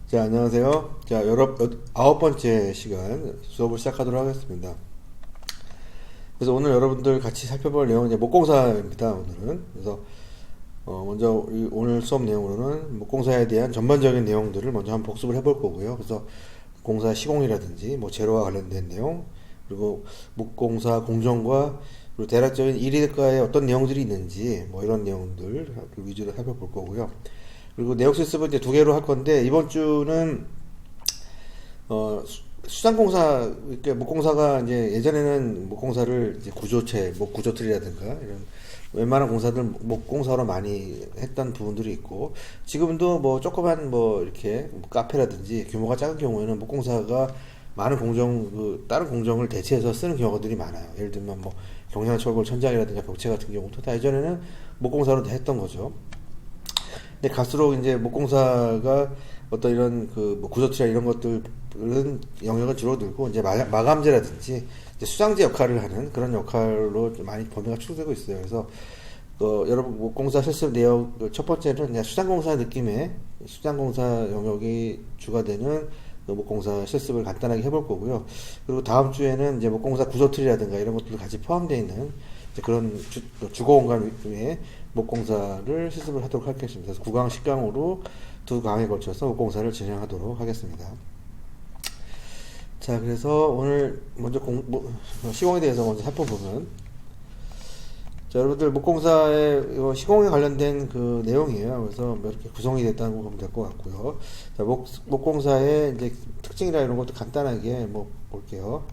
자, 안녕하세요. 자, 9번째 시간 수업을 시작하도록 하겠습니다. 그래서 오늘 여러분들 같이 살펴볼 내용은 이제 목공사입니다, 오늘은. 그래서, 먼저 오늘 수업 내용으로는 목공사에 대한 전반적인 내용들을 먼저 한번 복습을 해볼 거고요. 그래서 공사 시공이라든지, 뭐, 재료와 관련된 내용, 그리고 목공사 공정과 그리고 대략적인 일일과에 어떤 내용들이 있는지, 뭐, 이런 내용들 위주로 살펴볼 거고요. 그리고 내역 실습은 이제 두 개로 할 건데, 이번 주는, 수상공사, 이렇게 목공사가 이제 예전에는 목공사를 이제 구조체, 구조틀이라든가, 이런 웬만한 공사들 목공사로 많이 했던 부분들이 있고, 지금도 뭐 조그만 뭐 이렇게 뭐 카페라든지 규모가 작은 경우에는 목공사가 많은 다른 공정을 대체해서 쓰는 경우들이 많아요. 예를 들면 뭐 경량철골 천장이라든가 벽체 같은 경우도 다 예전에는 목공사로 다 했던 거죠. 근데 갈수록 이제 목공사가 어떤 이런 그뭐 구조체나 이런 것들은 영역은 줄어들고 이제 마감재라든지 이제 수장재 역할을 하는 그런 역할로 좀 많이 범위가 축소되고 있어요. 그래서 여러분 목공사 실습 내역 첫 번째는 그냥 수장공사 느낌의 수장공사 영역이 주가 되는 그 목공사 실습을 간단하게 해볼 거고요. 그리고 다음 주에는 이제 목공사 구조틀이라든가 이런 것들도 같이 포함되어 있는 그런 주거공간 위에 목공사를 실습을 하도록 하겠습니다. 그래서 9강, 10강으로 두 강에 걸쳐서 목공사를 진행하도록 하겠습니다. 자, 그래서 오늘 먼저 시공에 대해서 먼저 살펴보면, 자, 여러분들 목공사의 시공에 관련된 그 내용이에요. 그래서 뭐 이렇게 구성이 됐다고 보면 될 것 같고요. 자, 목공사의 이제 특징이나 이런 것도 간단하게 뭐 볼게요.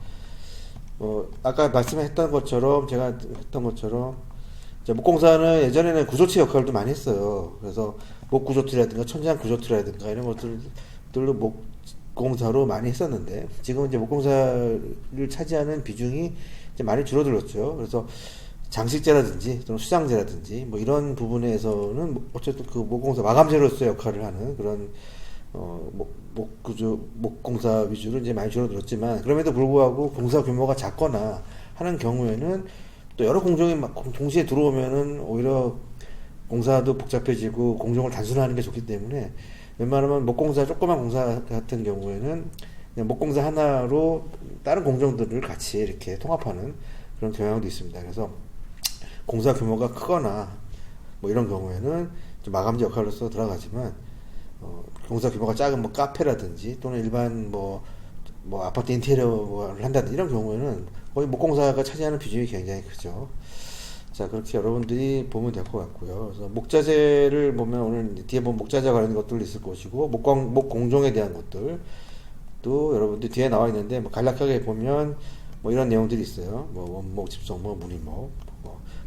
아까 말씀했던 것처럼, 제가 했던 것처럼, 목공사는 예전에는 구조체 역할도 많이 했어요. 그래서 목구조틀이라든가 천장 구조틀이라든가 이런 것들로 목공사로 많이 했었는데, 지금은 이제 목공사를 차지하는 비중이 이제 많이 줄어들었죠. 그래서 장식재라든지 또는 수장재라든지 뭐 이런 부분에서는 어쨌든 그 목공사 마감재로서의 역할을 하는 그런 목공사 위주로 이제 많이 줄어들었지만, 그럼에도 불구하고 공사 규모가 작거나 하는 경우에는 또 여러 공정이 막 동시에 들어오면은 오히려 공사도 복잡해지고 공정을 단순화하는 게 좋기 때문에 웬만하면 조그만 공사 같은 경우에는 그냥 목공사 하나로 다른 공정들을 같이 이렇게 통합하는 그런 경향도 있습니다. 그래서 공사 규모가 크거나 뭐 이런 경우에는 좀 마감재 역할로서 들어가지만, 공사 규모가 작은 뭐 카페라든지 또는 일반 뭐 아파트 인테리어를 한다든지 이런 경우에는 거의 목공사가 차지하는 비중이 굉장히 크죠. 자, 그렇게 여러분들이 보면 될 것 같고요. 그래서 목자재를 보면 오늘 뒤에 보면 목자재 관련 것들도 있을 것이고, 목공정에 대한 것들도 여러분들 뒤에 나와 있는데, 뭐 간략하게 보면 뭐 이런 내용들이 있어요. 뭐 원목, 집성목, 무늬목,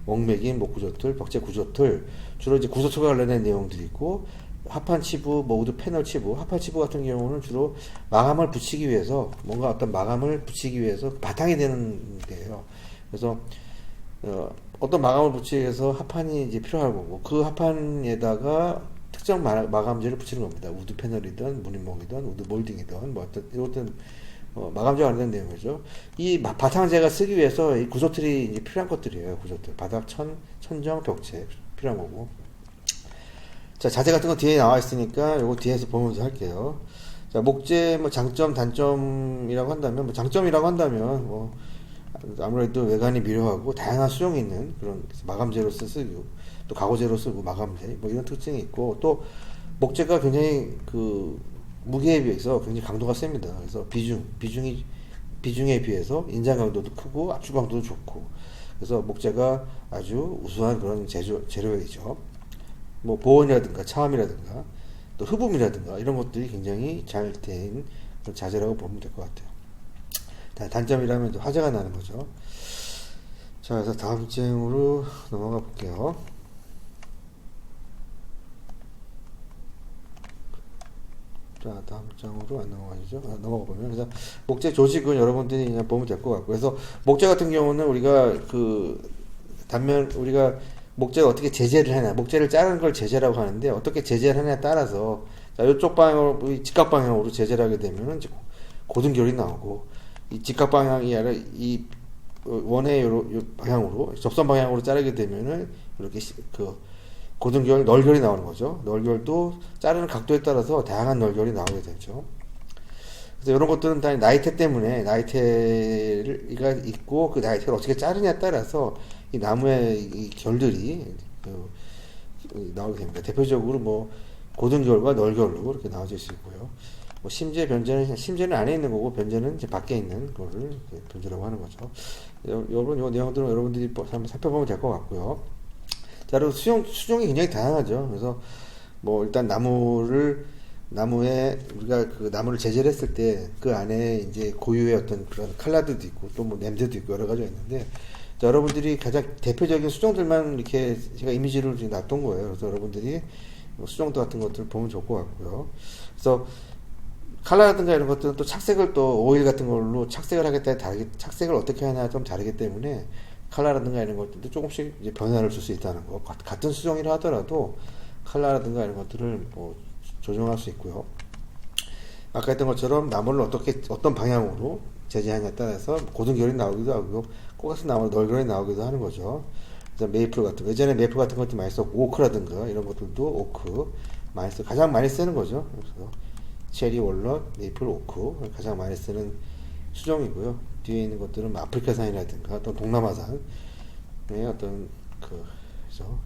목매김, 목구조틀, 벽체 구조틀, 주로 이제 구조틀과 관련된 내용들이 있고, 합판 치부, 우드 패널 치부, 합판 치부 같은 경우는 주로 마감을 붙이기 위해서, 뭔가 어떤 마감을 붙이기 위해서 바탕이 되는 데예요. 그래서 어떤 마감을 붙이기 위해서 합판이 이제 필요할 거고, 그 합판에다가 특정 마감재를 붙이는 겁니다. 우드 패널이든 무늬목이든 우드 몰딩이든 뭐 어떤 이것들 마감재가 관련된 내용이죠. 이 바탕재가 쓰기 위해서 이 구조틀이 이제 필요한 것들이에요. 구조틀, 바닥, 천정, 벽체 필요한 거고. 자, 자재 같은 거 뒤에 나와 있으니까 요거 뒤에서 보면서 할게요. 자, 목재 뭐 장점, 단점이라고 한다면, 아무래도 외관이 미려하고 다양한 수용이 있는 그런 마감재로서 쓰고, 또 가구재로 쓰고 마감재 뭐 이런 특징이 있고, 또 목재가 굉장히 그 무게에 비해서 굉장히 강도가 셉니다. 그래서 비중에 비해서 인장 강도도 크고 압축 강도도 좋고, 그래서 목재가 아주 우수한 그런 재료이죠. 뭐 보온이라든가 차음이라든가 또 흡음이라든가 이런 것들이 굉장히 잘 된 그런 자재라고 보면 될 것 같아요. 단점이라면 화재가 나는 거죠. 자, 그래서 다음 장으로 넘어가 볼게요. 자, 다음 장으로 안 넘어가시죠? 넘어가 보면, 그래서 목재 조직은 여러분들이 그냥 보면 될 것 같고, 그래서 목재 같은 경우는 우리가 우리가 목재가 어떻게 제재를 하냐, 목재를 자르는 걸 제재라고 하는데, 어떻게 제재를 하냐에 따라서, 자, 이쪽 방향으로, 직각 방향으로 제재를 하게 되면은 고등결이 나오고, 이 직각 방향이 아니라 이 원의 요 방향으로, 접선 방향으로 자르게 되면은 이렇게 고등결, 널결이 나오는 거죠. 널결도 자르는 각도에 따라서 다양한 널결이 나오게 되죠. 그래서 이런 것들은 다 나이테 때문에 나이테가 있고 그 나이테를 어떻게 자르냐에 따라서 이 나무의 이 결들이 나오게 됩니다. 대표적으로 뭐 고등결과 널결로 이렇게 나눠질 수 있고요. 뭐 심재는 안에 있는 거고 변제는 이제 밖에 있는 거를 변제라고 하는 거죠. 여러분 이 내용들은 여러분들이 한번 살펴보면 될 것 같고요. 자, 그리고 수종이 굉장히 다양하죠. 그래서 뭐 일단 나무에 우리가 그 나무를 제재를 했을 때 그 안에 이제 고유의 어떤 그런 칼라들도 있고 또 뭐 냄새도 있고 여러 가지가 있는데, 자, 여러분들이 가장 대표적인 수종들만 이렇게 제가 이미지를 놨던 거예요. 그래서 여러분들이 수종도 같은 것들을 보면 좋을 것 같고요. 그래서 칼라라든가 이런 것들은 또 착색을 또 오일 같은 걸로 착색을 하겠다 다르게, 착색을 어떻게 하냐 좀 다르기 때문에 칼라라든가 이런 것들도 조금씩 이제 변화를 줄 수 있다는 거. 같은 수종이라 하더라도 칼라라든가 이런 것들을 뭐 조정할 수 있고요. 아까 했던 것처럼 나무를 어떤 방향으로 제재하냐에 따라서 고등결이 나오기도 하고 꽃같은 나무로 널결이 나오기도 하는 거죠. 그래서 메이플 같은 거, 예전에 메이플 같은 것도 많이 썼고 오크라든가 이런 것들도 오크 많이 가장 많이 쓰는 거죠. 그래서 체리, 월넛, 메이플, 오크 가장 많이 쓰는 수종이고요. 뒤에 있는 것들은 아프리카산이라든가 어떤 동남아산의 어떤 그죠.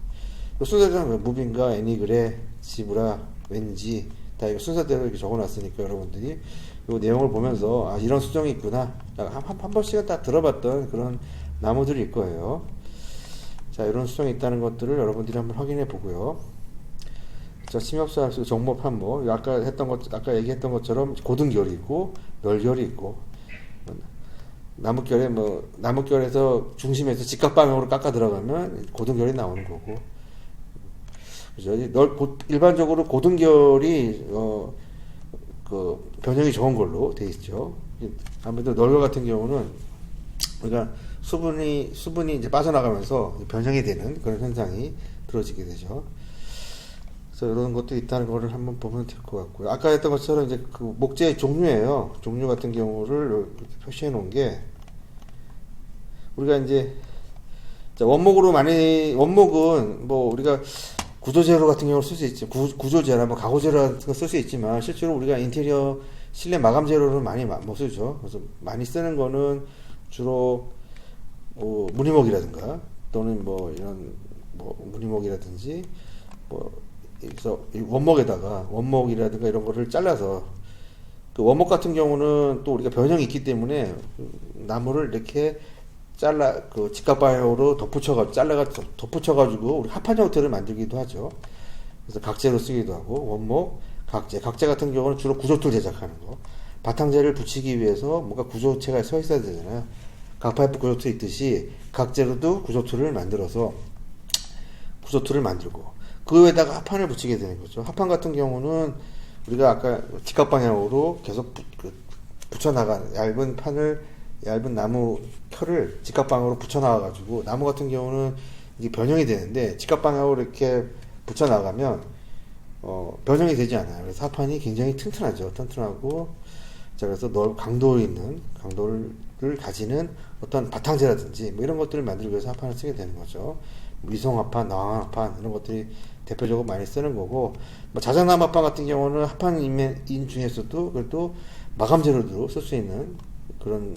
순서대로 무빙가, 애니그레, 지브라, 왠지 다 이거 순서대로 이렇게 적어놨으니까 여러분들이 이 내용을 보면서 아, 이런 수종이 있구나 한 번씩은 딱 들어봤던 그런 나무들일 거예요. 자, 이런 수종이 있다는 것들을 여러분들이 한번 확인해 보고요. 자, 침엽수, 합수, 정모, 판모 아까 얘기했던 것처럼 고등결이 있고 널결이 있고 나무결에서 중심에서 직각방향으로 깎아 들어가면 고등결이 나오는 거고, 그죠? 일반적으로 고등결이 그 변형이 좋은 걸로 돼 있죠. 아무래도 널결 같은 경우는 우리가 수분이 이제 빠져나가면서 변형이 되는 그런 현상이 들어지게 되죠. 그래서 이런 것도 있다는 거를 한번 보면 될 것 같고요. 아까 했던 것처럼 이제 그 목재의 종류예요. 종류 같은 경우를 표시해 놓은 게 우리가 이제 원목은 뭐 우리가 구조재료 같은 경우를 쓸 수 있지, 구조재나 뭐 가구재료 같은 거 쓸 수 있지만 실제로 우리가 인테리어 실내 마감 재료를 많이 못 쓰죠. 그래서 많이 쓰는 거는 주로 무늬목이라든가 또는 뭐 이런 뭐 무늬목이라든지 뭐 그래서 원목이라든가 이런 거를 잘라서 그 원목 같은 경우는 또 우리가 변형이 있기 때문에 나무를 이렇게 그 직각방향으로 덧붙여가지고 우리 합판 형태를 만들기도 하죠. 그래서 각재로 쓰기도 하고 원목, 각재 같은 경우는 주로 구조틀 제작하는 거. 바탕재를 붙이기 위해서 뭔가 구조체가 서 있어야 되잖아요. 각파이프 구조틀 있듯이 각재로도 구조틀을 만들고 그 위에다가 합판을 붙이게 되는 거죠. 합판 같은 경우는 우리가 아까 직각방향으로 계속 붙여나가는 얇은 나무 켜를 직각방향으로 붙여나가가지고 나무 같은 경우는 이게 변형이 되는데 직각방향으로 이렇게 붙여나가면 변형이 되지 않아요. 그래서 합판이 굉장히 튼튼하고 자, 그래서 강도를 가지는 어떤 바탕재라든지 뭐 이런 것들을 만들기 위해서 합판을 쓰게 되는 거죠. 위성합판, 나황합판 이런 것들이 대표적으로 많이 쓰는 거고, 뭐 자작나무 합판 같은 경우는 합판인 중에서도 그래도 마감재료로 쓸 수 있는 그런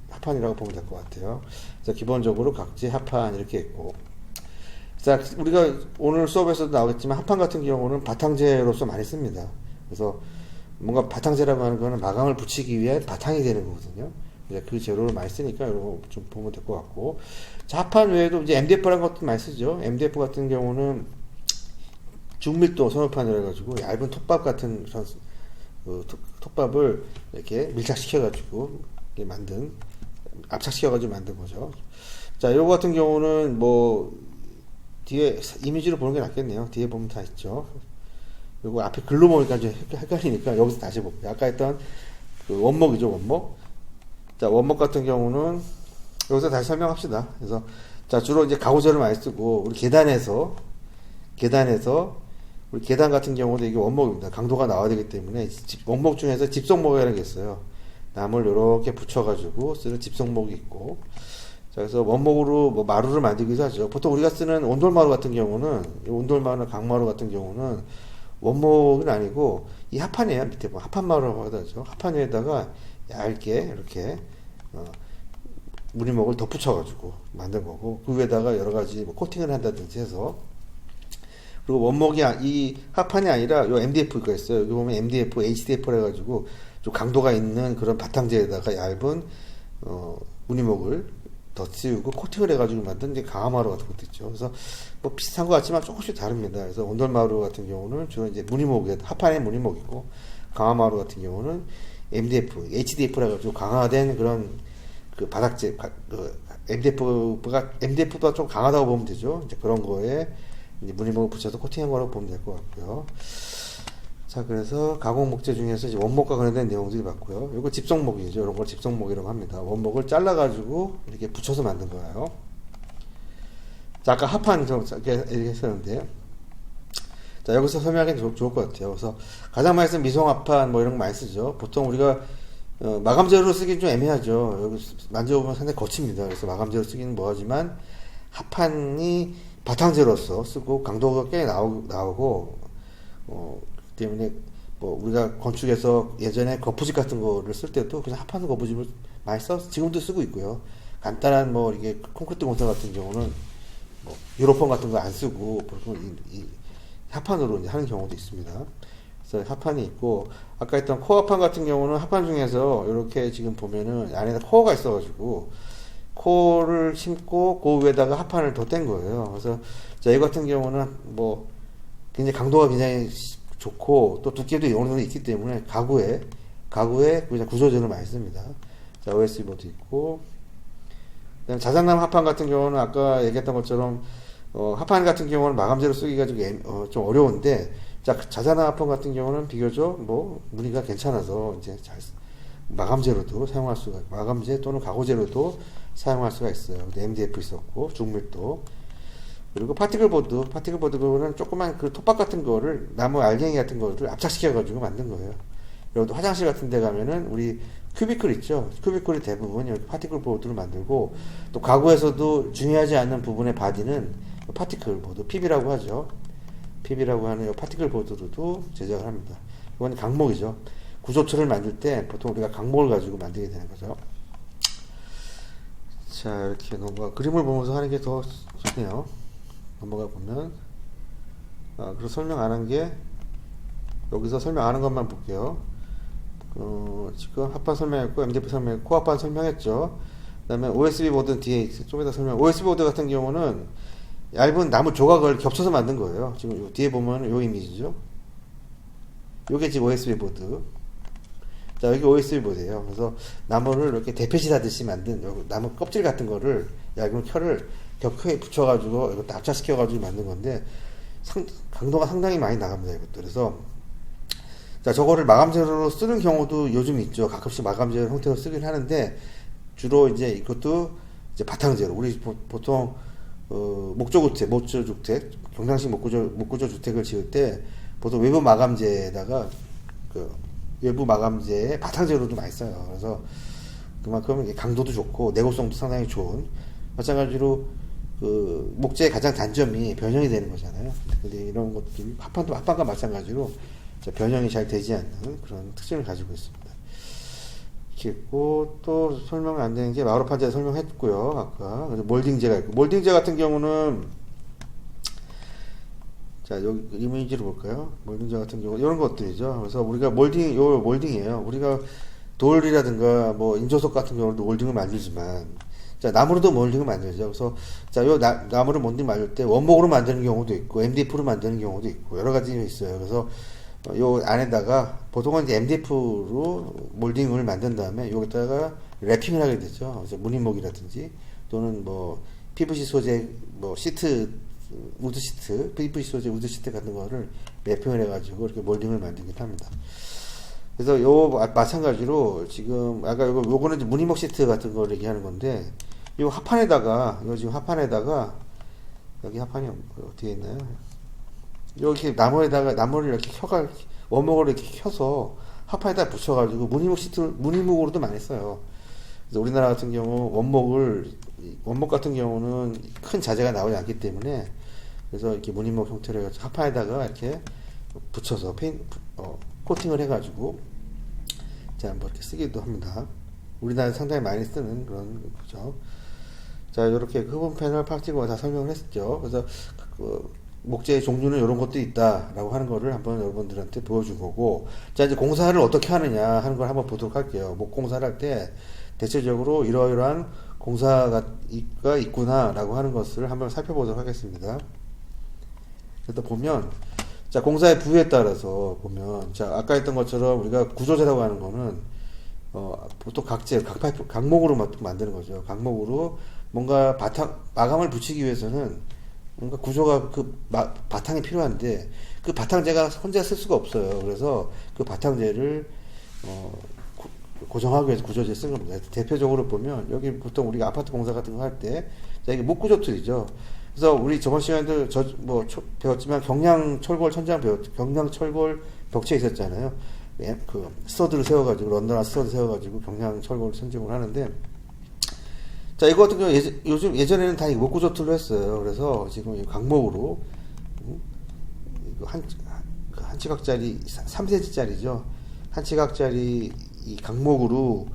합판이라고 보면 될 것 같아요. 그래서 기본적으로 각재, 합판 이렇게 있고, 자, 우리가 오늘 수업에서도 나오겠지만 합판 같은 경우는 바탕재로서 많이 씁니다. 그래서 뭔가 바탕재라고 하는 거는 마감을 붙이기 위한 바탕이 되는 거거든요. 그 재료를 많이 쓰니까 이거 좀 보면 될 것 같고, 자, 합판 외에도 이제 MDF라는 것도 많이 쓰죠. MDF 같은 경우는 중밀도 선호판이라 가지고 얇은 톱밥 같은 톱밥을 이렇게 밀착시켜가지고 압착시켜가지고 만든 거죠. 자, 이거 같은 경우는 뭐 뒤에 이미지로 보는 게 낫겠네요. 뒤에 보면 다 있죠. 그리고 앞에 글로 보니까 좀 헷갈리니까 여기서 다시 볼게요. 아까 했던 그 원목이죠, 원목. 자, 원목 같은 경우는 여기서 다시 설명합시다. 그래서 자, 주로 이제 가구재를 많이 쓰고 우리 계단에서 우리 계단 같은 경우도 이게 원목입니다. 강도가 나와야 되기 때문에 원목 중에서 집성목이라는 게 있어요. 나무를 이렇게 붙여가지고 쓰는 집성목이 있고, 자, 그래서 원목으로 뭐 마루를 만들기도 하죠. 보통 우리가 쓰는 온돌마루 같은 경우는, 이 온돌마루나 강마루 같은 경우는 원목은 아니고 이 합판이에요. 밑에 뭐 합판마루라고 하죠. 합판 위에다가 얇게 이렇게 무늬목을 덧붙여가지고 만든 거고, 그 위에다가 여러 가지 뭐 코팅을 한다든지 해서. 그리고 원목이 이 합판이 아니라 요 MDF가 있어요. 여기 보면 MDF, HDF라 해가지고 좀 강도가 있는 그런 바탕재에다가 얇은 무늬목을 덧씌우고 코팅을 해가지고 만든 이제 강화마루 같은 것도 있죠. 그래서 뭐 비슷한 것 같지만 조금씩 다릅니다. 그래서 온돌마루 같은 경우는 주로 이제 무늬목에 합판의 무늬목이고, 강화마루 같은 경우는 MDF, HDF라 해가지고 강화된 그런 그 바닥재, MDF보다 좀 강하다고 보면 되죠. 이제 그런 거에 이제 무늬목을 붙여서 코팅한 거라고 보면 될 것 같고요. 자, 그래서 가공 목재 중에서 이제 원목과 관련된 내용들이 봤고요. 이거 집성목이죠. 이런 걸 집성목이라고 합니다. 원목을 잘라가지고 이렇게 붙여서 만든 거예요. 자, 아까 합판 이렇게 했었는데, 자, 여기서 설명하기는 좋을 것 같아요. 그래서 가장 많이 쓰는 미송합판 뭐 이런 거 많이 쓰죠. 보통 우리가 마감재료로 쓰기는 좀 애매하죠. 여기 만져보면 상당히 거칩니다. 그래서 마감재료로 쓰기는 뭐하지만 합판이 바탕재료로서 쓰고 강도가 꽤 나오고 때문에 뭐 우리가 건축에서 예전에 거푸집 같은 거를 쓸 때도 그냥 합판 거푸집을 많이 지금도 쓰고 있고요. 간단한 뭐 이게 콘크리트 공사 같은 경우는 뭐 유로폼 같은 거 안 쓰고 보통 이 합판으로 이제 하는 경우도 있습니다. 그래서 합판이 있고, 아까 했던 코어 합판 같은 경우는 합판 중에서 이렇게 지금 보면은 안에다 코어가 있어가지고 코어를 심고 그 위에다가 합판을 덧댄 거예요. 그래서 이 같은 경우는 뭐 굉장히 강도가 굉장히 좋고 또 두께도 어느 정도 있기 때문에 가구에 그냥 구조재를 많이 씁니다. 자, OSB 보드 있고, 그다음 자작나무 합판 같은 경우는 아까 얘기했던 것처럼 합판 같은 경우는 마감재로 쓰기가 좀 어려운데, 자, 자작나무 합판 같은 경우는 비교적 뭐 무늬가 괜찮아서 이제 마감재로도 사용할 수가, 마감재 또는 가구재로도 사용할 수가 있어요. MDF 있었고 중밀도. 그리고 파티클보드는 조그만 그 톱밥 같은 거를, 나무 알갱이 같은 거를 압착시켜가지고 만든 거예요. 여러분 화장실 같은 데 가면은 우리 큐비클 있죠? 큐비클이 대부분 여기 파티클보드를 만들고, 또 가구에서도 중요하지 않는 부분의 바디는 파티클보드, PB라고 하죠. PB라고 하는 이 파티클보드로도 제작을 합니다. 이건 강목이죠. 구조체를 만들 때 보통 우리가 강목을 가지고 만들게 되는 거죠. 자, 이렇게 그림을 보면서 하는 게 더 좋네요. 넘어가 보면, 그리고 설명 안 한 게, 여기서 설명 안 한 것만 볼게요. 지금 합판 설명했고, MDF 설명했고, 코합판 설명했죠. 그 다음에 OSB 보드는 뒤에, 좀 이따 OSB 보드 같은 경우는 얇은 나무 조각을 겹쳐서 만든 거예요. 지금 요 뒤에 보면 요 이미지죠. 요게 지금 OSB 보드. 자, 여기 OSB 보드예요. 그래서 나무를 이렇게 대패시 하듯이 만든 나무 껍질 같은 거를, 얇은 켜를 벽에 붙여가지고 이거 압착시켜가지고 만든 건데, 강도가 상당히 많이 나갑니다, 이것도. 그래서 자, 저거를 마감재료로 쓰는 경우도 요즘 있죠. 가끔씩 마감재료 형태로 쓰긴 하는데, 주로 이제 이것도 이제 바탕재료. 우리 보통 목조주택, 경상식 목구조 주택을 지을 때 보통 외부 마감재에다가 외부 마감재에 바탕재료도 많이 써요. 그래서 그만큼 강도도 좋고 내구성도 상당히 좋은, 마찬가지로 목재의 가장 단점이 변형이 되는 거잖아요. 근데 이런 것들이 합판과 마찬가지로 변형이 잘 되지 않는 그런 특징을 가지고 있습니다. 이렇게 있고, 또 설명 안 되는 게 마루판재 설명했고요. 아까 몰딩재가 있고, 몰딩재 같은 경우는, 자, 여기 이미지를 볼까요? 몰딩재 같은 경우 이런 것들이죠. 그래서 우리가 몰딩이에요. 우리가 돌이라든가 뭐 인조석 같은 경우도 몰딩을 만들지만, 자, 나무로도 몰딩을 만들죠. 그래서 자, 요 나무를 몰딩 만들 때 원목으로 만드는 경우도 있고 MDF로 만드는 경우도 있고 여러 가지 있어요. 그래서 요 안에다가 보통은 이제 MDF로 몰딩을 만든 다음에 여기다가 랩핑을 하게 되죠. 그래서 무늬목이라든지 또는 뭐 PVC 소재 뭐 시트, 우드 시트, PVC 소재 우드 시트 같은 거를 랩핑을 해가지고 이렇게 몰딩을 만들긴 합니다. 그래서 요 마찬가지로 지금 아까 요거는 이제 무늬목 시트 같은 걸 얘기하는 건데, 요 합판에다가 여기 합판이 어디에 있나요? 이렇게 나무를 이렇게 원목을 이렇게 켜서 합판에다 붙여가지고 무늬목으로도 많이 써요. 그래서 우리나라 같은 경우 원목을 이 원목 같은 경우는 큰 자재가 나오지 않기 때문에 그래서 이렇게 무늬목 형태로 해가지고 합판에다가 이렇게 붙여서 코팅을 해가지고 자, 뭐 이렇게 쓰기도 합니다. 우리나라에 상당히 많이 쓰는 그런 거죠. 자, 이렇게 흡음 패널 파티고 다 설명을 했었죠. 그래서 그 목재의 종류는 이런 것도 있다라고 하는 거를 한번 여러분들한테 보여준 거고, 자, 이제 공사를 어떻게 하느냐 하는 걸 한번 보도록 할게요. 목 공사를 할 때 대체적으로 이러이러한 공사가 있구나라고 하는 것을 한번 살펴보도록 하겠습니다. 그래서 보면, 자, 공사의 부위에 따라서 보면, 자, 아까 했던 것처럼 우리가 구조재라고 하는 거는, 보통 각목으로 만드는 거죠. 각목으로 뭔가 마감을 붙이기 위해서는 뭔가 구조가 바탕이 필요한데, 그 바탕재가 혼자 쓸 수가 없어요. 그래서 그 바탕재를, 고정하기 위해서 구조재 쓴 겁니다. 대표적으로 보면, 여기 보통 우리가 아파트 공사 같은 거 할 때, 자, 이게 목구조 틀이죠. 그래서 우리 저번 시간에도 배웠지만 경량철골 벽체 있었잖아요. 그 스터드를 세워가지고 런던화 스터드 세워가지고 경량철골 선정을 하는데, 자, 이거 같은 경우 예전에는 다 목구조 틀로 했어요. 그래서 지금 이 각목으로 한 지각짜리 3cm짜리죠. 한 지각짜리 이 각목으로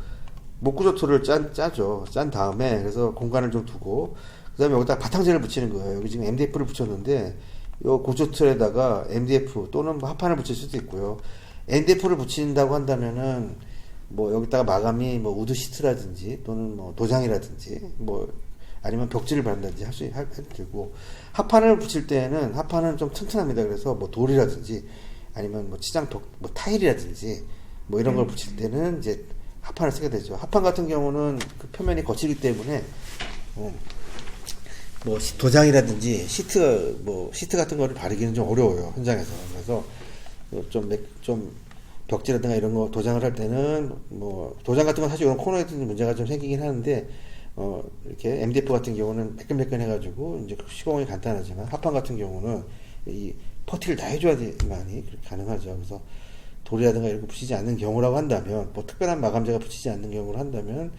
목구조 틀을 짜죠. 짠 다음에 그래서 공간을 좀 두고 그 다음에 여기다 바탕재를 붙이는 거예요. 여기 지금 MDF를 붙였는데, 요 구조틀에다가 MDF 또는 합판을 붙일 수도 있고요. MDF를 붙인다고 한다면은, 뭐, 여기다가 마감이 뭐, 우드 시트라든지, 또는 뭐, 도장이라든지, 뭐, 아니면 벽지를 바른다든지 해도 되고, 합판을 붙일 때에는, 합판은 좀 튼튼합니다. 그래서 뭐, 돌이라든지, 아니면 뭐, 뭐, 타일이라든지, 뭐, 이런 걸 붙일 때는 이제 합판을 쓰게 되죠. 합판 같은 경우는 그 표면이 거칠기 때문에, 뭐 도장이라든지 시트 같은 거를 바르기는 좀 어려워요, 현장에서. 그래서 좀 벽지라든가 이런 거 도장을 할 때는 뭐 도장 같은 건 사실 이런 코너에 든 문제가 좀 생기긴 하는데, 이렇게 MDF 같은 경우는 매끈매끈 해가지고 이제 시공이 간단하지만, 합판 같은 경우는 이 퍼티를 다 해줘야만이 그렇게 가능하죠. 그래서 돌이라든가 이런 거 붙이지 않는 경우라고 한다면, 뭐 특별한 마감재가 붙이지 않는 경우를 한다면,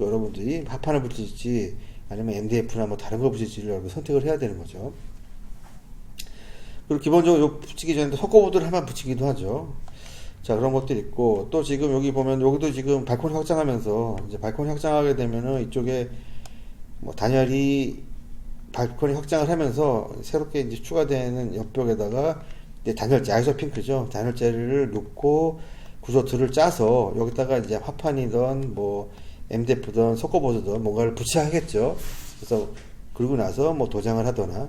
여러분들이 합판을 붙일지 아니면 MDF나 뭐 다른 거 붙일지를 여러분 선택을 해야 되는 거죠. 그리고 기본적으로 요 붙이기 전에 석고보드를 한번 붙이기도 하죠. 자, 그런 것들이 있고, 또 지금 여기 보면 여기도 지금 발코니 확장하면서, 이제 발코니 확장하게 되면은 이쪽에 뭐 단열이 발코니 확장을 하면서 새롭게 이제 추가되는 옆벽에다가 이제 단열재, 아이소핑크죠. 단열재를 놓고 구조틀을 짜서 여기다가 이제 화판이든 뭐 MDF든 석고보드든 뭔가를 붙여야 하겠죠. 그래서 그러고 나서 뭐 도장을 하거나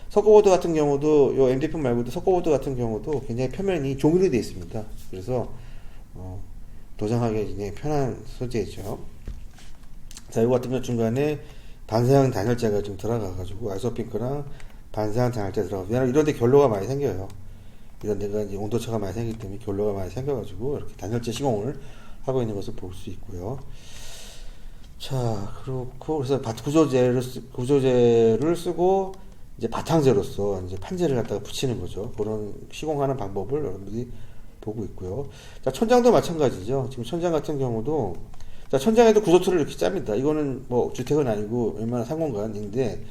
석고보드 같은 경우도 요 MDF 말고도 석고보드 같은 경우도 굉장히 표면이 종이로 되어 있습니다. 그래서 도장하기 굉장히 편한 소재이죠. 자, 이거 같은 경우 중간에 반사형 단열재가 좀 들어가가지고 아이소핑크랑 반사형 단열재 들어가고, 왜냐면 이런 데 결로가 많이 생겨요. 이런 데가 이제 온도차가 많이 생기기 때문에 결로가 많이 생겨가지고 이렇게 단열재 시공을 하고 있는 것을 볼 수 있고요. 자, 그렇고, 그래서 구조재를 쓰고, 이제 바탕재로서 이제 판재를 갖다가 붙이는 거죠. 그런 시공하는 방법을 여러분들이 보고 있고요. 자, 천장도 마찬가지죠. 지금 천장 같은 경우도, 자, 천장에도 구조틀을 이렇게 짭니다. 이거는 뭐 주택은 아니고 웬만한 상공간인데,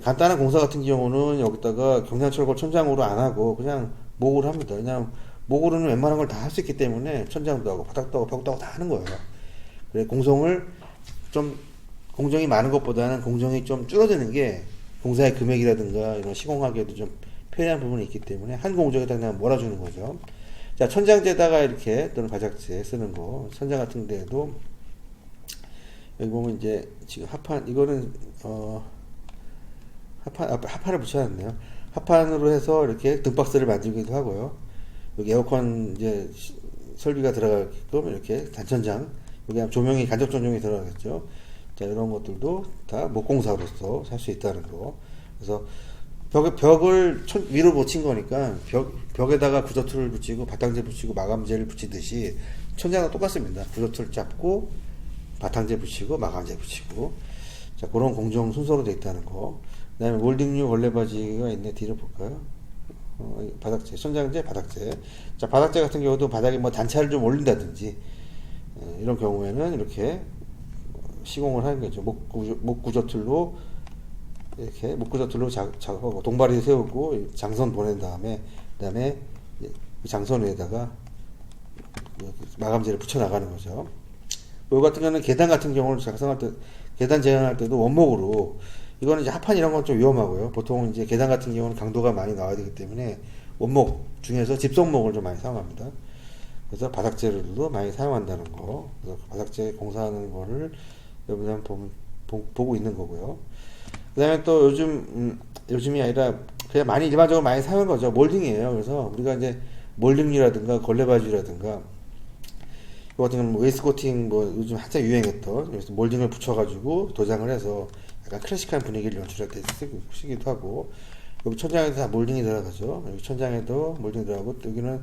간단한 공사 같은 경우는 여기다가 경량철골 천장으로 안 하고 그냥 목으로 합니다. 그냥 목으로는 웬만한 걸 다 할 수 있기 때문에 천장도 하고 바닥도 하고 벽도 하고 다 하는 거예요. 그래, 공정이 많은 것보다는 공정이 좀 줄어드는 게 공사의 금액이라든가 이런 시공하기에도 좀 편리한 부분이 있기 때문에 한 공정에다 그냥 몰아주는 거죠. 자, 천장재다가 이렇게 또는 바닥재 쓰는 거, 천장 같은 데도 여기 보면 이제 지금 합판, 이거는 합판을 붙여놨네요. 합판으로 해서 이렇게 등박스를 만들기도 하고요. 여기 에어컨 이제 설비가 들어가게끔 이렇게 단천장, 여기 조명이, 간접 조명이 들어가겠죠. 자, 이런 것들도 다 목공사로서 살 수 있다는 거. 그래서 벽을 위로 붙인 거니까 벽에다가 구조틀을 붙이고 바탕재 붙이고 마감재를 붙이듯이 천장도 똑같습니다. 구조틀 잡고 바탕재 붙이고 마감재 붙이고, 자, 그런 공정 순서로 되어 있다는 거. 그 다음에 몰딩류 걸레바지가 있네. 뒤로 볼까요? 바닥재, 천장재, 바닥재. 자, 바닥재 같은 경우도 바닥에 뭐 단차를 좀 올린다든지, 이런 경우에는 이렇게 시공을 하는 거죠. 목구조 틀로 이렇게 목구조 틀로 작업하고 동바리 세우고 장선 보낸 다음에 그다음에 그 장선 위에다가 마감재를 붙여 나가는 거죠. 요 같은 경우는 계단 같은 경우를 작성할 때 계단 제한할 때도 원목으로 이거는 이제 합판 이런 건 좀 위험하고요. 보통 이제 계단 같은 경우는 강도가 많이 나와야 되기 때문에 원목 중에서 집성목을 좀 많이 사용합니다. 그래서 바닥재료도 많이 사용한다는 거. 그래서 바닥재 공사하는 거를 여러분들 보고 있는 거고요. 그 다음에 또 요즘이 아니라 그냥 많이 일반적으로 많이 사용하는 거죠. 몰딩이에요. 그래서 우리가 이제 몰딩이라든가 걸레바지라든가 이 같은 경우는 웨이스코팅 요즘 한참 유행했던 그래서 몰딩을 붙여가지고 도장을 해서 약간 클래식한 분위기를 연출할 때 쓰기도 하고 여기 천장에도 다 몰딩이 들어가죠. 여기 천장에도 몰딩이 들어가고 여기는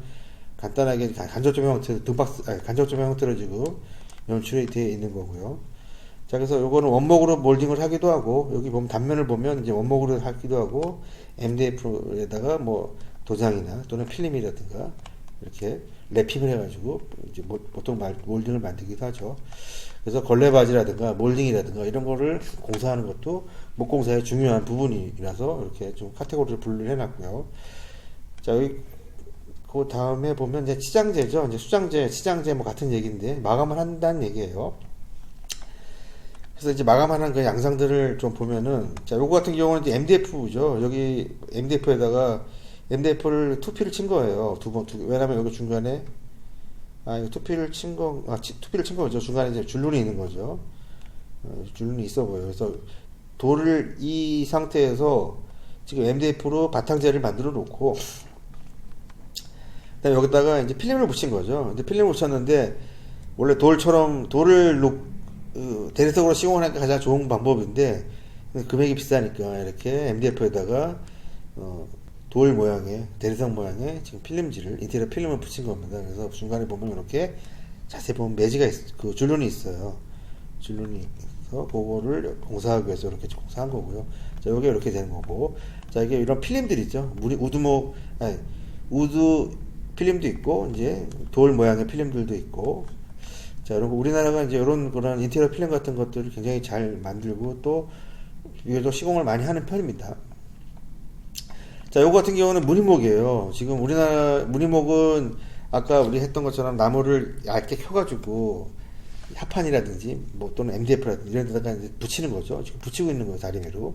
간단하게 간접조명 형태로 간접조명 형태로 지금 연출이 되어 있는 거고요. 자, 그래서 요거는 원목으로 몰딩을 하기도 하고 여기 보면 단면을 보면 이제 원목으로 하기도 하고 MDF에다가 뭐 도장이나 또는 필름이라든가 이렇게 랩핑을 해가지고 이제 보통 몰딩을 만들기도 하죠. 그래서 걸레바지라든가 몰딩이라든가 이런 거를 공사하는 것도 목공사의 중요한 부분이라서 이렇게 좀 카테고리를 분류를 해놨고요. 자, 여기 그 다음에 보면 이제 치장제죠. 이제 수장제, 치장제 뭐 같은 얘기인데 마감을 한다는 얘기예요. 그래서 이제 마감하는 그 양상들을 좀 보면은 자, 요거 같은 경우는 이제 MDF죠. 여기 MDF에다가 MDF를 투피를 친 거예요. 왜냐면 여기 중간에 이거 투피를 친 거죠. 중간에 이제 줄눈이 있는 거죠. 줄눈이 있어 보여요. 그래서 돌을 이 상태에서 지금 MDF로 바탕재를 만들어 놓고 그다음에 여기다가 이제 필름을 붙인 거죠. 근데 필름을 붙였는데 원래 돌처럼 돌을 대리석으로 시공하는 게 가장 좋은 방법인데 금액이 비싸니까 이렇게 MDF에다가 돌 모양의 대리석 모양의 지금 필름지를 인테리어 필름을 붙인 겁니다. 그래서 중간에 보면 이렇게 자세히 보면 매지가 그 줄눈이 있어요. 줄눈이 있어서 그거를 공사하기 위해서 이렇게 공사한 거고요. 자, 이게 이렇게 되는 거고, 자, 이게 이런 필름들이죠. 우드 필름도 있고 이제 돌 모양의 필름들도 있고. 자, 그리고 우리나라가 이제 이런 그런 인테리어 필름 같은 것들을 굉장히 잘 만들고 또 비교적 시공을 많이 하는 편입니다. 자, 요거 같은 경우는 무늬목이에요. 지금 우리나라 무늬목은 아까 우리 했던 것처럼 나무를 얇게 켜가지고 합판이라든지 뭐 또는 MDF라든지 이런 데다가 이제 붙이는 거죠. 지금 붙이고 있는 거예요, 다리미로.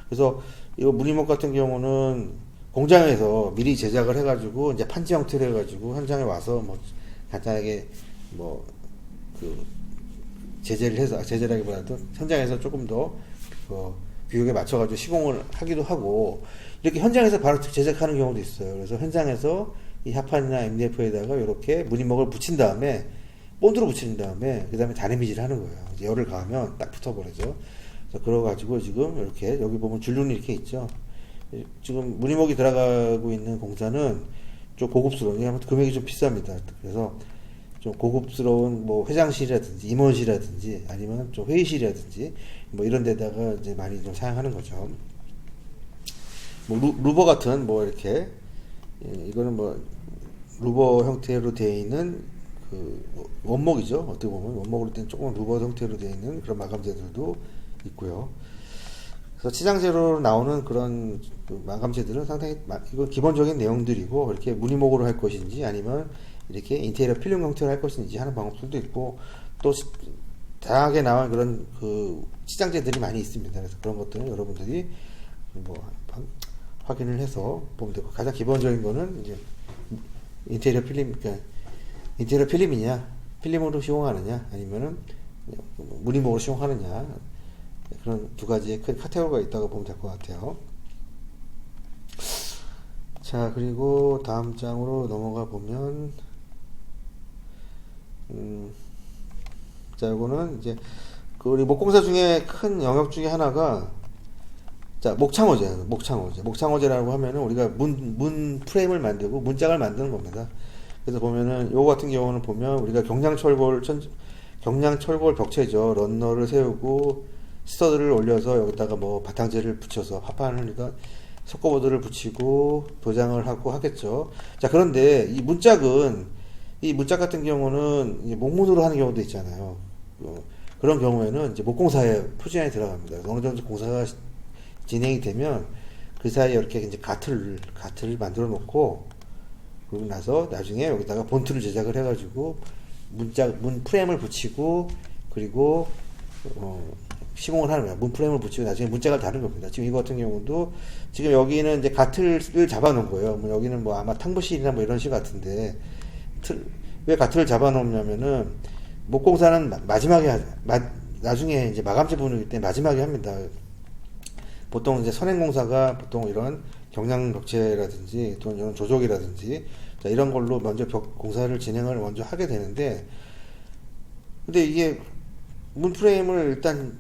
그래서 이 무늬목 같은 경우는 공장에서 미리 제작을 해가지고 이제 판지 형태로 해가지고 현장에 와서 뭐 간단하게 뭐 제재라기보다도 현장에서 조금 더 규격에 맞춰가지고 시공을 하기도 하고 이렇게 현장에서 바로 제작하는 경우도 있어요. 그래서 현장에서 이 합판이나 MDF에다가 이렇게 무늬목을 붙인 다음에 본드로 붙인 다음에 그 다음에 다리미질을 하는 거예요. 이제 열을 가하면 딱 붙어버리죠. 그래서 그래가지고 지금 이렇게 여기 보면 줄눈이 이렇게 있죠. 지금 무늬목이 들어가고 있는 공사는 좀 고급스러운, 왜냐하면 금액이 좀 비쌉니다. 그래서 좀 고급스러운 뭐 회장실이라든지 임원실이라든지 아니면 좀 회의실이라든지 뭐 이런 데다가 이제 많이 좀 사용하는 거죠. 뭐 루버 같은 뭐 이렇게 이거는 뭐 루버 형태로 되어 있는 그 원목이죠. 어떻게 보면 원목으로 된 조금 루버 형태로 되어 있는 그런 마감재들도 있고요. 그래서 치장재로 나오는 그런 그 마감재들은 상당히 이건 기본적인 내용들이고 이렇게 무늬목으로 할 것인지 아니면 이렇게 인테리어 필름 형태로 할 것인지 하는 방법들도 있고 또 다양하게 나온 그런 그 치장재들이 많이 있습니다. 그래서 그런 것들은 여러분들이 뭐 확인을 해서 보면 되고 가장 기본적인 거는 이제 인테리어 필름, 그러니까 인테리어 필름이냐 필름으로 시공하느냐 아니면은 무늬목으로 시공하느냐 그런 두 가지의 큰 카테고리가 있다고 보면 될 것 같아요. 자, 그리고 다음 장으로 넘어가 보면 자, 요거는 이제 그 우리 목공사 중에 큰 영역 중에 하나가 자, 목창호제라고 하면은 우리가 문 프레임을 만들고 문짝을 만드는 겁니다. 그래서 보면은 요거 같은 경우는 보면 우리가 경량철골 벽체죠. 런너를 세우고 스터드를 올려서 여기다가 뭐 바탕재를 붙여서 합판을 그러니까 석고보드를 붙이고 도장을 하고 하겠죠. 자, 그런데 이 문짝 같은 경우는 이제 목문으로 하는 경우도 있잖아요. 그런 경우에는 이제 목공사에 표준안이 들어갑니다. 어느 정도 공사가 진행이 되면 그 사이에 이렇게 이제 가트를 만들어 놓고, 그러고 나서 나중에 여기다가 본트를 제작을 해가지고 문 프레임을 붙이고, 그리고 시공을 하는 거야. 문 프레임을 붙이고 나중에 문짝을 다는 겁니다. 지금 이거 같은 경우도 지금 여기는 이제 가트를 잡아 놓은 거예요. 뭐 여기는 뭐 아마 탕부실이나 뭐 이런 식 같은데, 왜 가트를 잡아 놓냐면은 목공사는 마지막에 나중에 이제 마감재 부분이기 때문에 마지막에 합니다. 보통 이제 선행공사가 보통 이런 경량 벽체라든지 또 이런 조족이라든지 자, 이런 걸로 먼저 공사를 진행을 먼저 하게 되는데, 근데 이게 문 프레임을 일단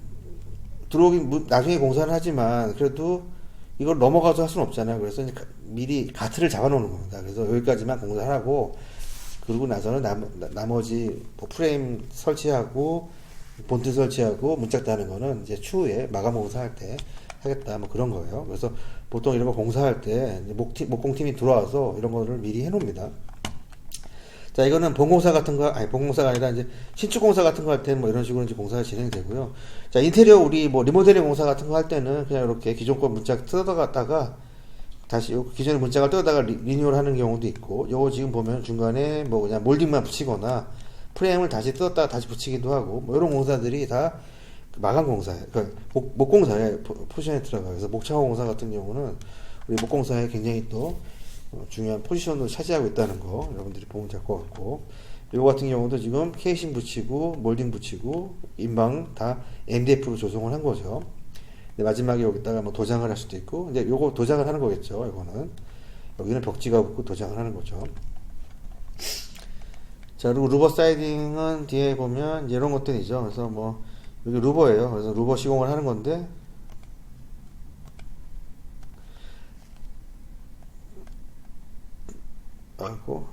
들어오긴 나중에 공사를 하지만 그래도 이걸 넘어가서 할 수는 없잖아요. 그래서 이제 미리 가트를 잡아 놓는 겁니다. 그래서 여기까지만 공사를 하고, 그러고 나서는 나머지 뭐 프레임 설치하고 본트 설치하고 문짝 다는 거는 이제 추후에 마감 공사할 때 하겠다, 뭐 그런 거예요. 그래서 보통 이런 거 공사할 때 목공팀이 들어와서 이런 거를 미리 해 놓습니다. 자, 이거는 본공사 같은 거, 아니, 본공사가 아니라 이제 신축공사 같은 거 할 때 뭐 이런 식으로 이제 공사가 진행되고요. 자, 인테리어 우리 뭐 리모델링 공사 같은 거 할 때는 그냥 이렇게 기존 거 문짝 뜯어갔다가 다시 기존의 문짝을 뜯어다가 리뉴얼 하는 경우도 있고, 요거 지금 보면 중간에 뭐 그냥 몰딩만 붙이거나 프레임을 다시 뜯었다가 다시 붙이기도 하고, 뭐 이런 공사들이 다 마감 공사에, 그러니까 목공사에 포지션에 들어가요. 그래서 목창호 공사 같은 경우는 우리 목공사에 굉장히 또 중요한 포지션을 차지하고 있다는 거 여러분들이 보면 될 것 같고, 이거 같은 경우도 지금 케이싱 붙이고 몰딩 붙이고 인방 다 MDF로 조성을 한 거죠. 마지막에 여기다가 뭐 도장을 할 수도 있고, 이제 요거 도장을 하는 거겠죠. 이거는 여기는 벽지가 붙고 도장을 하는 거죠. 자, 그리고 루버 사이딩은 뒤에 보면 이런 것들이죠. 그래서 뭐 여기 루버예요. 그래서 루버 시공을 하는 건데, 아이고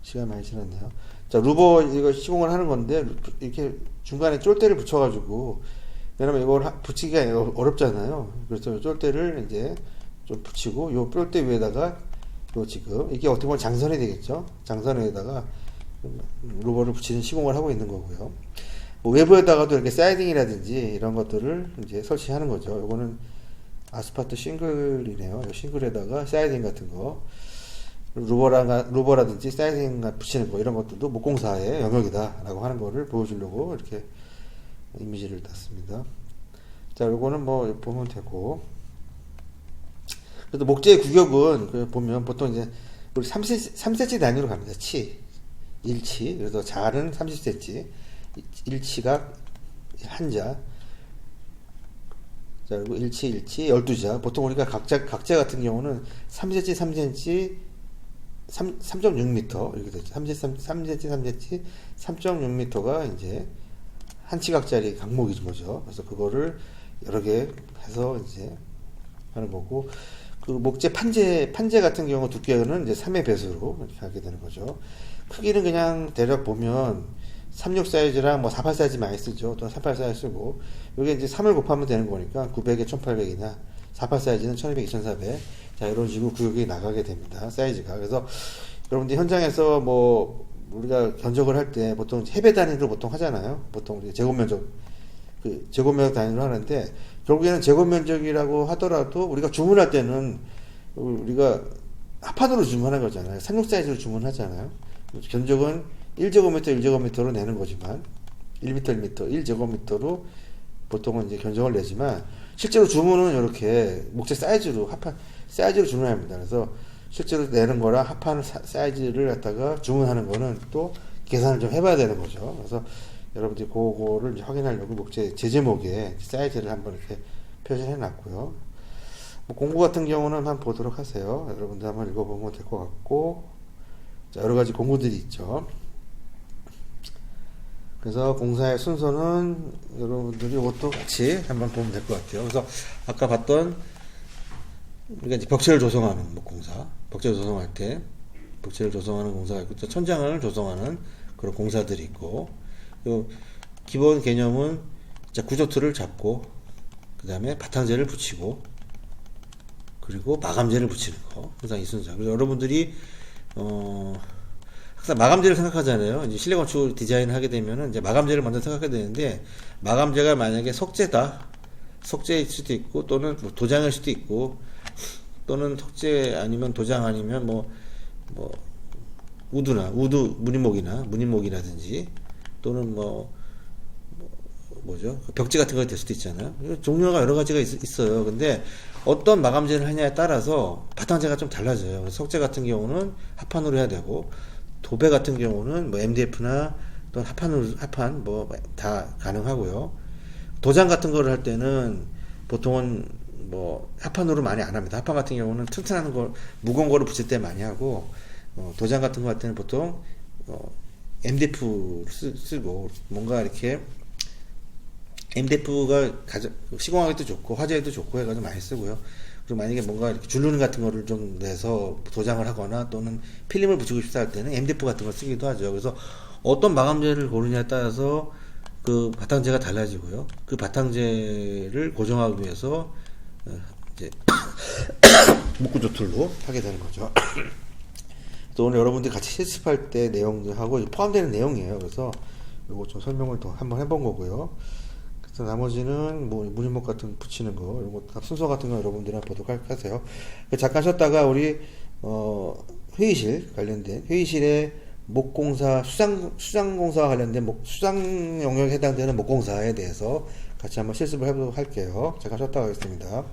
시간 많이 지났네요. 자, 루버 이거 시공을 하는 건데, 이렇게 중간에 쫄대를 붙여가지고, 왜냐면 이걸 붙이기가 어렵잖아요. 그래서 이 쫄대를 이제 좀 붙이고, 요 쫄대 위에다가 요 지금 이게 어떻게 보면 장선이 되겠죠. 장선에다가 루버를 붙이는 시공을 하고 있는 거고요. 뭐 외부에다가도 이렇게 사이딩이라든지 이런 것들을 이제 설치하는 거죠. 요거는 아스파트 싱글이네요. 싱글에다가 사이딩 같은 거, 루버라든지 사이딩 붙이는 거, 이런 것들도 목공사의 영역이다라고 하는 거를 보여주려고 이렇게 이미지를 땄습니다. 자, 요거는 뭐 보면 되고, 그래도 목재의 구격은 보면 보통 이제 우리 3cm 단위로 갑니다. 1치. 그래서 자는 30cm, 1치가 한자. 자, 그리고 1치, 12자. 보통 우리가 각자 같은 경우는 3cm, 3cm, 3.6m 이렇게 되죠. 3cm, 3cm, 3.6m가 이제 한 치각짜리 강목인 거죠. 그래서 그거를 여러 개 해서 이제 하는 거고, 그 목재 판재 같은 경우 두께는 이제 3의 배수로 이렇게 하게 되는 거죠. 크기는 그냥 대략 보면 36 사이즈랑 뭐 48 사이즈 많이 쓰죠. 또 38 사이즈 쓰고, 여기 이제 3을 곱하면 되는 거니까 900에 1800이나 48 사이즈는 1200, 2400. 자, 이런 식으로 구역이 나가게 됩니다. 사이즈가. 그래서 여러분들 현장에서 뭐 우리가 견적을 할 때 보통 해배 단위로 보통 하잖아요. 보통 우리 제곱면적, 제곱면적 단위로 하는데, 결국에는 제곱면적이라고 하더라도 우리가 주문할 때는 우리가 합판으로 주문하는 거잖아요. 36 사이즈로 주문하잖아요. 견적은 1제곱미터 1제곱미터로 내는 거지만, 1m 1m 1제곱미터로 보통은 이제 견적을 내지만, 실제로 주문은 이렇게 목재 사이즈로 합판 사이즈로 주문합니다. 그래서 실제로 내는 거랑 합판 사이즈를 갖다가 주문하는 거는 또 계산을 좀 해봐야 되는 거죠. 그래서 여러분들이 그거를 이제 확인하려고 목재 제제목에 사이즈를 한번 이렇게 표시해 놨고요. 뭐 공구 같은 경우는 한번 보도록 하세요. 여러분들 한번 읽어보면 될 것 같고, 자, 여러 가지 공구들이 있죠. 그래서 공사의 순서는 여러분들이 이것도 같이 한번 보면 될 것 같아요. 그래서 아까 봤던 우리가 이제 벽체를 조성하는 목공사, 벽체를 조성할 때 벽체를 조성하는 공사가 있고, 또 천장을 조성하는 그런 공사들이 있고, 기본 개념은 구조틀을 잡고, 그 다음에 바탕재를 붙이고, 그리고 마감재를 붙이는 거. 항상 이 순서. 그래서 여러분들이 항상 마감재를 생각하잖아요. 이제 실내 건축 디자인을 하게 되면은 이제 마감재를 먼저 생각해야 되는데, 마감재가 만약에 석재다. 석재일 수도 있고, 또는 뭐 도장일 수도 있고, 또는 석재 아니면 도장 아니면 뭐, 무늬목이라든지, 또는 뭐죠? 벽지 같은 거 될 수도 있잖아요. 종류가 여러 가지가 있어요. 근데 어떤 마감재를 하냐에 따라서 바탕재가 좀 달라져요. 그래서 석재 같은 경우는 합판으로 해야 되고, 도배 같은 경우는 뭐 MDF나 또는 합판 뭐 다 가능하고요. 도장 같은 거를 할 때는 보통은 뭐 합판으로 많이 안 합니다. 합판 같은 경우는 튼튼한 걸, 무거운 거를 붙일 때 많이 하고, 도장 같은 거 할 때는 보통 MDF 쓰고, 뭔가 이렇게 MDF가 시공하기도 좋고 화재에도 좋고 해가지고 많이 쓰고요. 그리고 만약에 뭔가 이렇게 줄눈 같은 거를 좀 내서 도장을 하거나 또는 필름을 붙이고 싶다 할 때는 MDF 같은 걸 쓰기도 하죠. 그래서 어떤 마감재를 고르냐에 따라서 그 바탕재가 달라지고요. 그 바탕재를 고정하기 위해서 이제 목구조툴로 하게 되는 거죠. 또 오늘 여러분들이 같이 실습할 때 내용들하고 포함되는 내용이에요. 그래서 요거 좀 설명을 더 한번 해본 거고요. 그래서 나머지는 뭐 무늬목 같은 거 붙이는 거, 요거 다 순서 같은 거 여러분들이랑 보도록 하세요. 잠깐 쉬었다가 우리 회의실 관련된 회의실에 목공사 수장공사와 관련된 수장 영역에 해당되는 목공사에 대해서 같이 한번 실습을 해보도록 할게요. 잠깐 쉬었다 가겠습니다.